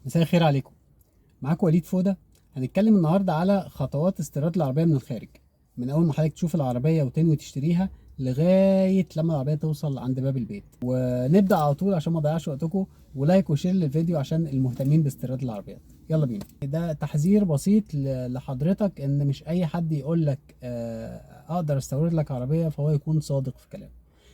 مساء الخير عليكم. معاكم وليد فودة. هنتكلم النهارده على خطوات استيراد العربيه من الخارج، من اول ما حضرتك تشوف العربيه وتنوي تشتريها لغايه لما العربيه توصل عند باب البيت. ونبدا على طول عشان ما اضيعش وقتكم، ولايك وشير للفيديو عشان المهتمين باستيراد العربيات. يلا بينا. ده تحذير بسيط لحضرتك، ان مش اي حد يقول لك اقدر استورد لك عربيه فهو يكون صادق في كلامه.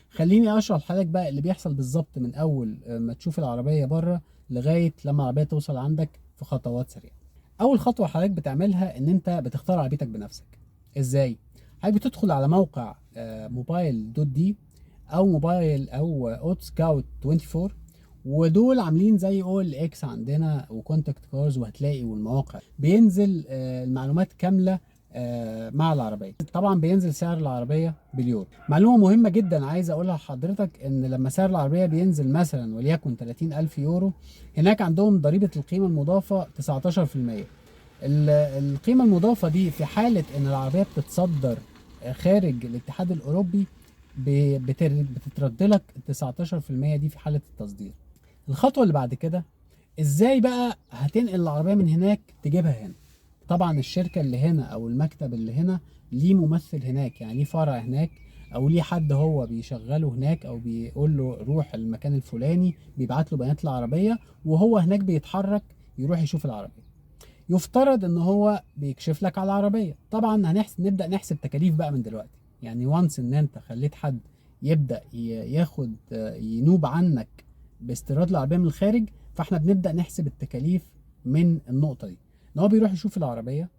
خليني اشرح لحضرتك بقى اللي بيحصل بالظبط من اول ما تشوف العربيه بره لغايه لما العربيه توصل عندك في خطوات سريعه. اول خطوه حضرتك بتعملها ان انت بتختار عربيتك بنفسك. ازاي؟ حضرتك بتدخل على موقع موبايل دوت دي، او موبايل او اوت سكاوت 24، ودول عاملين زي او ال اكس عندنا وكونتاكت كارز، وهتلاقي والمواقع بينزل المعلومات كامله مع العربيه. طبعا بينزل سعر العربيه باليورو. معلومه مهمه جدا عايز اقولها لحضرتك، ان لما سعر العربيه بينزل مثلا وليكن 30,000 يورو، هناك عندهم ضريبه القيمه المضافه 19%. القيمه المضافه دي في حاله ان العربيه بتتصدر خارج الاتحاد الاوروبي بتترد لك ال 19% دي في حاله التصدير. الخطوه اللي بعد كده، ازاي بقى هتنقل العربيه من هناك تجيبها هنا؟ طبعا الشركه اللي هنا او المكتب اللي هنا ليه ممثل هناك، يعني ليه فرع هناك، او ليه حد هو بيشغله هناك، او بيقول له روح المكان الفلاني، بيبعت له بيانات العربيه، وهو هناك بيتحرك يروح يشوف العربيه. يفترض ان هو بيكشف لك على العربيه. طبعا نبدا نحسب تكاليف بقى من دلوقتي. يعني وانس ان انت خليت حد يبدا ياخد ينوب عنك باستيراد العربيه من الخارج، فاحنا بنبدا نحسب التكاليف من النقطه دي. ان هو بيروح يشوف العربيه،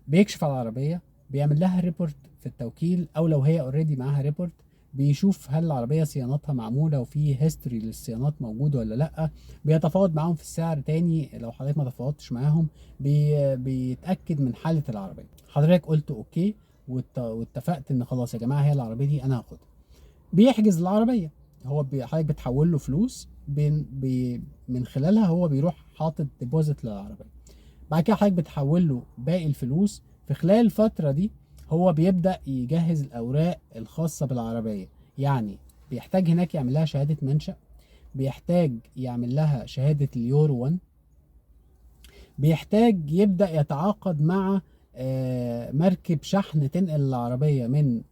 بيكشف على العربيه، بيعمل لها ريبورت في التوكيل، او لو هي اوريدي معاها ريبورت بيشوف هل العربيه صيانتها معموله وفي هيستوري للصيانات موجود ولا لا. بيتفاوض معاهم في السعر تاني لو حضرتك ما تفاوضتش معاهم. بيتاكد من حاله العربيه. حضرتك قلت اوكي واتفقت ان خلاص يا جماعه هي العربيه دي انا هاخدها. بيحجز العربيه. هو حضرتك بتحول له فلوس من خلالها هو بيروح حاطط ديبوزيت للعربيه. بعد كده حضرتك بتحول له باقي الفلوس. في خلال الفترة دي هو بيبدأ يجهز الأوراق الخاصة بالعربية. يعني بيحتاج هناك يعمل لها شهادة منشأ، بيحتاج يعمل لها شهادة اليورو 1، بيحتاج يبدأ يتعاقد مع مركب شحن تنقل العربية من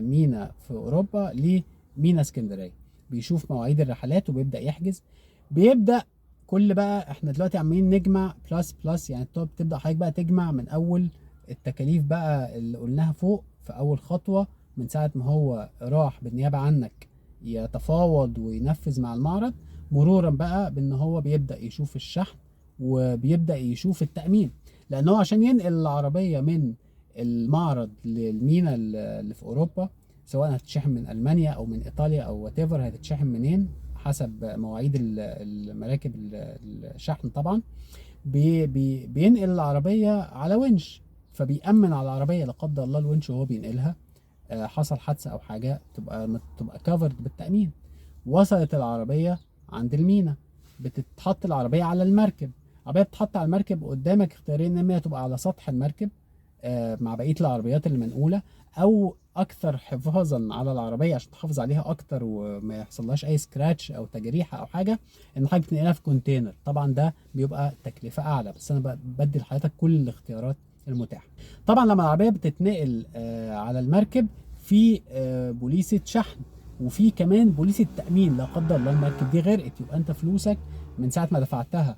مينا في أوروبا لمينا اسكندرية. بيشوف مواعيد الرحلات وبيبدأ يحجز. بيبدأ كل بقى احنا دلوقتي عمالين نجمع بلس بلس، يعني بتبدأ حضرتك بقى تجمع من أول التكاليف بقى اللي قلناها فوق في أول خطوة، من ساعة ما هو راح بالنيابة عنك يتفاوض وينفذ مع المعرض، مرورا بقى بأن هو بيبدأ يشوف الشحن وبيبدأ يشوف التأمين. لأنه عشان ينقل العربية من المعرض للمينا اللي في أوروبا، سواء هتتشحن من ألمانيا أو من إيطاليا أو واتيفر هتتشحن منين حسب مواعيد المراكب الشحن طبعا، بينقل العربية على ونش. فبيأمن على العربية لا قدر الله الونش وهو بينقلها حصل حادثة أو حاجة، تبقى كفرد بالتأمين. وصلت العربية عند المينا، بتتحط العربية على المركب. العربية بتتحط على المركب، قدامك اختيارين: ان هي تبقى على سطح المركب مع بقية العربيات المنقولة، او اكثر حفاظا على العربية عشان تحافظ عليها اكتر وما يحصلهاش اي سكراتش او تجريحة او حاجة، ان حضرتك تنقلها في كونتينر. طبعا ده بيبقى تكلفة اعلى، بس انا بدي لحضرتك كل الاختيارات المتاحة. طبعا لما العربية بتتنقل على المركب، في بوليسة شحن، وفي كمان بوليسة تأمين. لا قدر الله المركب دي غرقت، يبقى انت فلوسك من ساعة ما دفعتها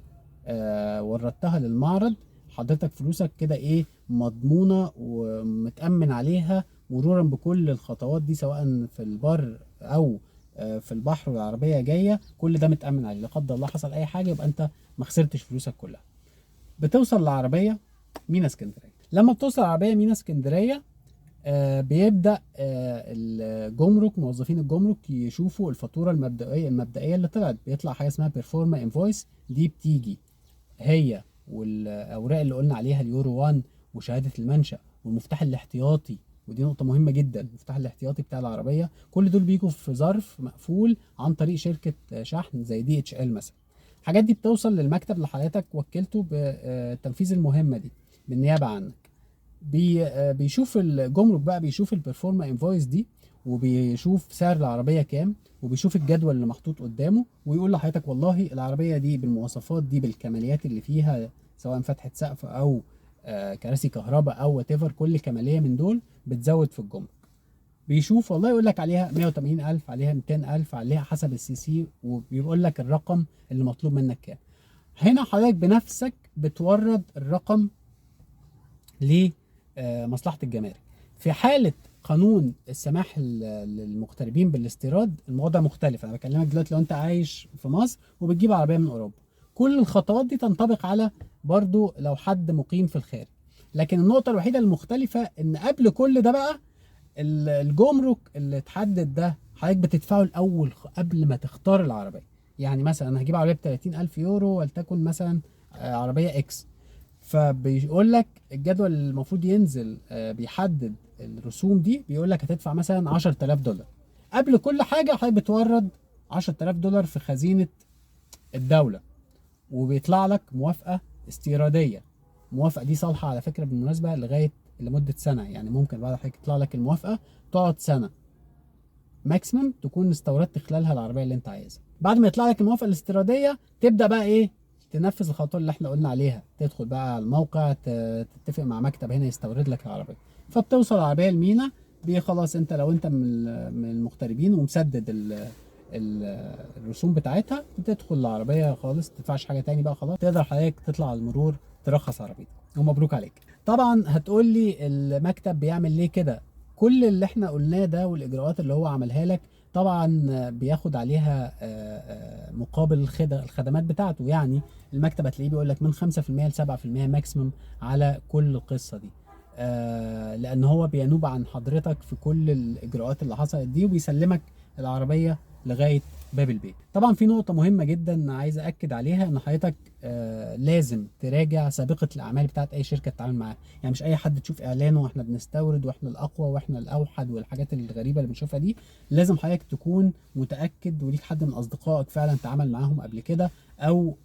وردتها للمعرض، حضرتك فلوسك كده ايه مضمونة ومتأمن عليها، مرورا بكل الخطوات دي سواء في البر او في البحر والعربية جاية. كل ده متأمن عليه، لا قدر الله حصل اي حاجة يبقى انت ما خسرتش فلوسك كلها. بتوصل العربية مينا اسكندرية. لما بتوصل العربية مينا اسكندرية بيبدأ الجمرك، موظفين الجمرك يشوفوا الفاتورة المبدئية اللي طلعت. بيطلع حاجة اسمها بيرفورما انفويس، دي بتيجي هي والأوراق اللي قلنا عليها اليورو 1 وشهادة المنشأ والمفتاح الاحتياطي. ودي نقطة مهمة جدا، المفتاح الاحتياطي بتاع العربية. كل دول بيجوا في ظرف مقفول عن طريق شركة شحن زي دي اتش ال مثلا. الحاجات دي بتوصل للمكتب اللي حضرتك وكلته بتنفيذ المهمة دي بالنيابة عنك. بيشوف الجمرك بقى، بيشوف البرفورما انفويس دي، وبيشوف سعر العربيه كام، وبيشوف الجدول اللي محطوط قدامه، ويقول لحضرتك والله العربيه دي بالمواصفات دي بالكماليات اللي فيها، سواء فتحه سقف او كراسي كهرباء او وات ايفر، كل كماليه من دول بتزود في الجمله. بيشوف والله يقول لك عليها 180,000، عليها 200,000، عليها حسب السي سي، وبيقول لك الرقم اللي مطلوب منك كام. هنا حضرتك بنفسك بتورد الرقم لمصلحة الجمارك. في حالة قانون السماح للمغتربين بالاستيراد الموضوع مختلف. انا بكلمك دلوقتي لو انت عايش في مصر وبتجيب عربية من اوروبا، كل الخطوات دي تنطبق على برضو لو حد مقيم في الخارج. لكن النقطة الوحيدة المختلفة ان قبل كل ده بقى الجمرك اللي اتحدد ده حضرتك بتدفعه الاول قبل ما تختار العربيه. يعني مثلا انا هجيب عربيه ب 30,000 يورو ولتكن مثلا عربيه اكس، فبيقول لك الجدول اللي المفروض ينزل بيحدد الرسوم دي، بيقول لك هتدفع مثلا 10,000 دولار. قبل كل حاجه حضرتك بتورد 10,000 دولار في خزينه الدوله، وبيطلع لك موافقه استيراديه. الموافقه دي صالحه على فكره بالمناسبه لمده سنه، يعني ممكن بعد حضرتك يطلع لك الموافقه تقعد سنه ماكسيمم تكون استوردت خلالها العربيه اللي انت عايزها. بعد ما يطلع لك الموافقه الاستيراديه تبدا بقى ايه، تنفذ الخطوات اللي احنا قلنا عليها، تدخل بقى على الموقع، تتفق مع مكتب هنا يستورد لك العربيه. فبتوصل العربيه المينا، خلاص انت لو انت من المغتربين ومسدد الرسوم بتاعتها، بتدخل العربيه خالص، ما تدفعش حاجه تاني بقى، خلاص تقدر حضرتك تطلع على المرور ترخص عربيتك ومبروك عليك. طبعا هتقول لي المكتب بيعمل ليه كده؟ كل اللي احنا قلناه ده والاجراءات اللي هو عملها لك طبعا بياخد عليها مقابل الخدمات بتاعته. يعني المكتب هتلاقيه بيقول لك من 5% ل 7% ماكسيمم على كل القصه دي، لان هو بينوب عن حضرتك في كل الاجراءات اللي حصلت دي، وبيسلمك العربيه لغايه باب البيت. طبعا في نقطه مهمه جدا عايز اكد عليها، ان حضرتك لازم تراجع سابقه الاعمال بتاعت اي شركه تتعامل معاها. يعني مش اي حد تشوف اعلانه واحنا بنستورد واحنا الاقوى واحنا الاوحد والحاجات الغريبه اللي بنشوفها دي. لازم حضرتك تكون متاكد وليك حد من اصدقائك فعلا تعامل معاهم قبل كده، او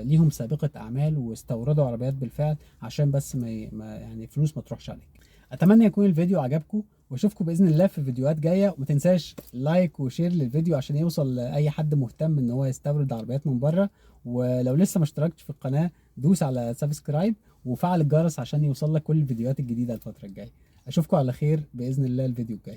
ليهم سابقه اعمال واستوردوا عربيات بالفعل، عشان بس ما يعني فلوس ما تروحش عليك. اتمنى يكون الفيديو عجبكم، واشوفكم باذن الله في فيديوهات جايه. وما تنساش لايك وشير للفيديو عشان يوصل لاي حد مهتم ان هو يستورد عربيات من بره. ولو لسه ما اشتركتش في القناه دوس على سبسكرايب وفعل الجرس عشان يوصل لك كل الفيديوهات الجديده الفتره الجايه. اشوفكم على خير باذن الله الفيديو الجاي.